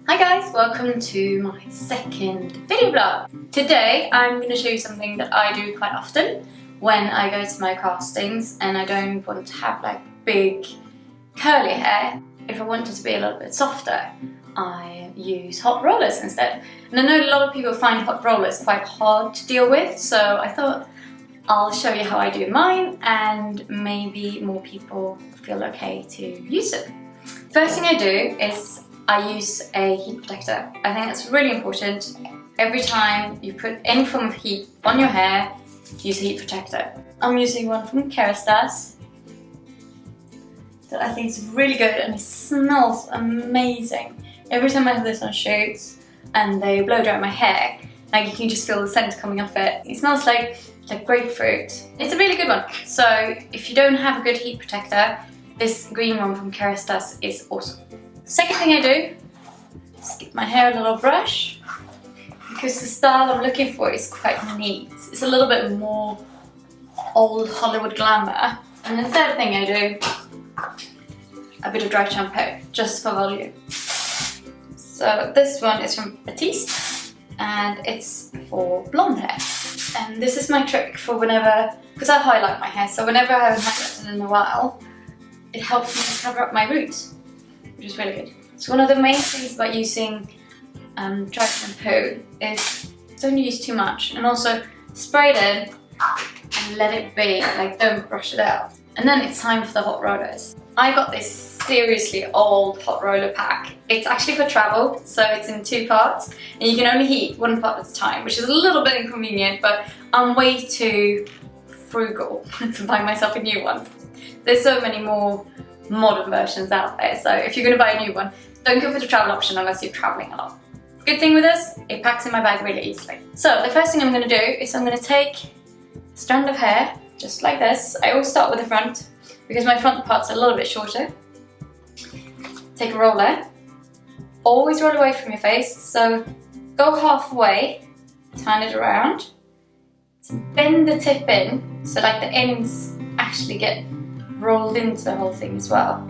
Hi guys, welcome to my second video vlog. Today I'm going to show you something that I do quite often when I go to my castings and I don't want to have like big curly hair. If I want it to be a little bit softer, I use hot rollers instead. And I know a lot of people find hot rollers quite hard to deal with, so I thought I'll show you how I do mine and maybe more people feel okay to use it. First thing I do is I use a heat protector. I think that's really important. Every time you put any form of heat on your hair, use a heat protector. I'm using one from Tess that I think is really good and it smells amazing. Every time I have this on shoots and they blow dry my hair, like you can just feel the scent coming off it. It smells like grapefruit. It's a really good one. So if you don't have a good heat protector, this green one from Tess is awesome. Second thing I do is give my hair a little brush because the style I'm looking for is quite neat. It's a little bit more old Hollywood glamour. And the third thing I do, a bit of dry shampoo, just for volume. So this one is from Tess and it's for blonde hair. And this is my trick for whenever, because I highlight my hair, so whenever I haven't highlighted in a while, it helps me cover up my roots, which is really good. So one of the main things about using dry shampoo is don't use too much, and also spray it in and let it be, like don't brush it out. And then it's time for the hot rollers. I got this seriously old hot roller pack. It's actually for travel, so it's in 2 parts, and you can only heat 1 part at a time, which is a little bit inconvenient, but I'm way too frugal to buy myself a new one. There's so many more modern versions out there, so if you're going to buy a new one, don't go for the travel option unless you're traveling a lot. Good thing with this, it packs in my bag really easily. So the first thing I'm going to do is I'm going to take a strand of hair, just like this. I always start with the front because my front part's a little bit shorter. Take a roller, always roll away from your face, so go halfway, turn it around, bend the tip in so like the ends actually get rolled into the whole thing as well.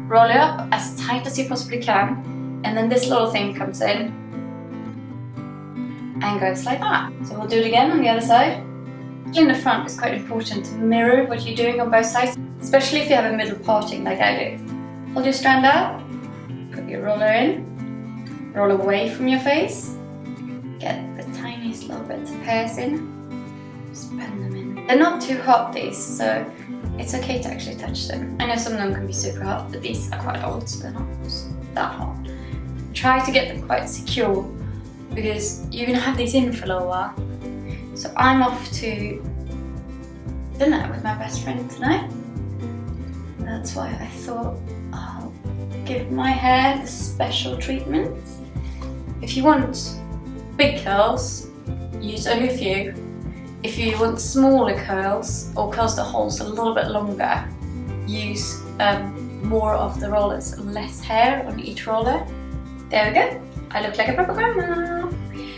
Roll it up as tight as you possibly can, and then this little thing comes in and goes like that. So we'll do it again on the other side. In the front, it's quite important to mirror what you're doing on both sides, especially if you have a middle parting like I do. Hold your strand out, put your roller in, roll away from your face, get the tiniest little bits of hairs in, just bend them in. They're not too hot, these, so it's okay to actually touch them. I know some of them can be super hot, but these are quite old, so they're not that hot. Try to get them quite secure because you're going to have these in for a little while. So I'm off to dinner with my best friend tonight. That's why I thought I'll give my hair the special treatment. If you want big curls, use only a few. If you want smaller curls or curls that holds a little bit longer, use more of the rollers, less hair on each roller. There we go. I look like a proper grandma.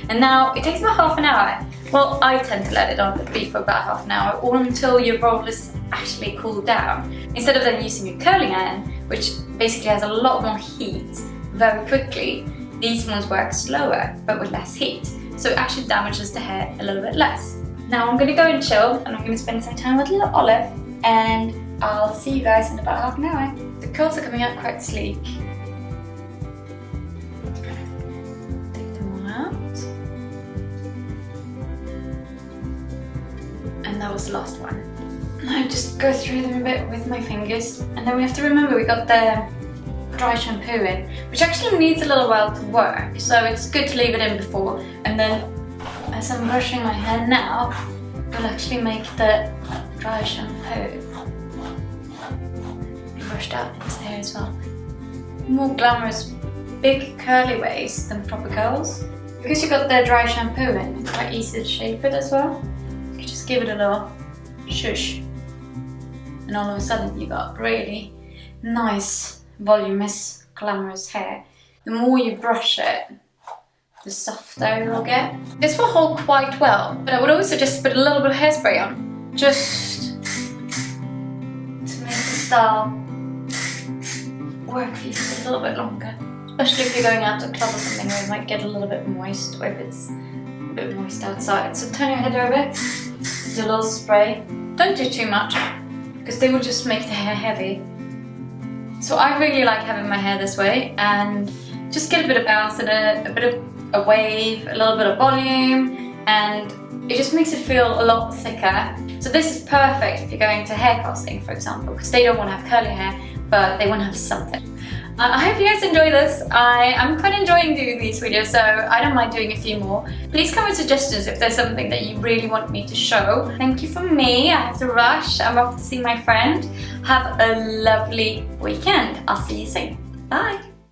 And now it takes about half an hour. Well, I tend to let it be for about half an hour or until your rollers actually cool down. Instead of then using a curling iron, which basically has a lot more heat very quickly, these ones work slower but with less heat. So it actually damages the hair a little bit less. Now I'm going to go and chill and I'm going to spend some time with little Olive, and I'll see you guys in about half an hour. The curls are coming out quite sleek. Take them all out. And that was the last one. Now just go through them a bit with my fingers, and then we have to remember we got the dry shampoo in, which actually needs a little while to work, so it's good to leave it in before, and then as I'm brushing my hair now, we'll actually make the dry shampoo be brushed out into the hair as well. More glamorous, big curly waves than proper curls. Because you got the dry shampoo in, it's quite easy to shape it as well. You can just give it a little shush, and all of a sudden you got really nice, voluminous, glamorous hair. The more you brush it, the softer it will get. This will hold quite well, but I would also just put a little bit of hairspray on, just to make the style work for you for a little bit longer. Especially if you're going out to a club or something where it might get a little bit moist, or if it's a bit moist outside. So turn your head over, do a little spray. Don't do too much, because they will just make the hair heavy. So I really like having my hair this way, and just get a bit of bounce in it, a bit of a wave, a little bit of volume, and it just makes it feel a lot thicker. So this is perfect if you're going to hair casting, for example, because they don't want to have curly hair, but they want to have something. I hope you guys enjoy this. I'm quite enjoying doing these videos, so I don't mind doing a few more. Please comment suggestions if there's something that you really want me to show. Thank you for me. I have to rush. I'm off to see my friend. Have a lovely weekend. I'll see you soon. Bye.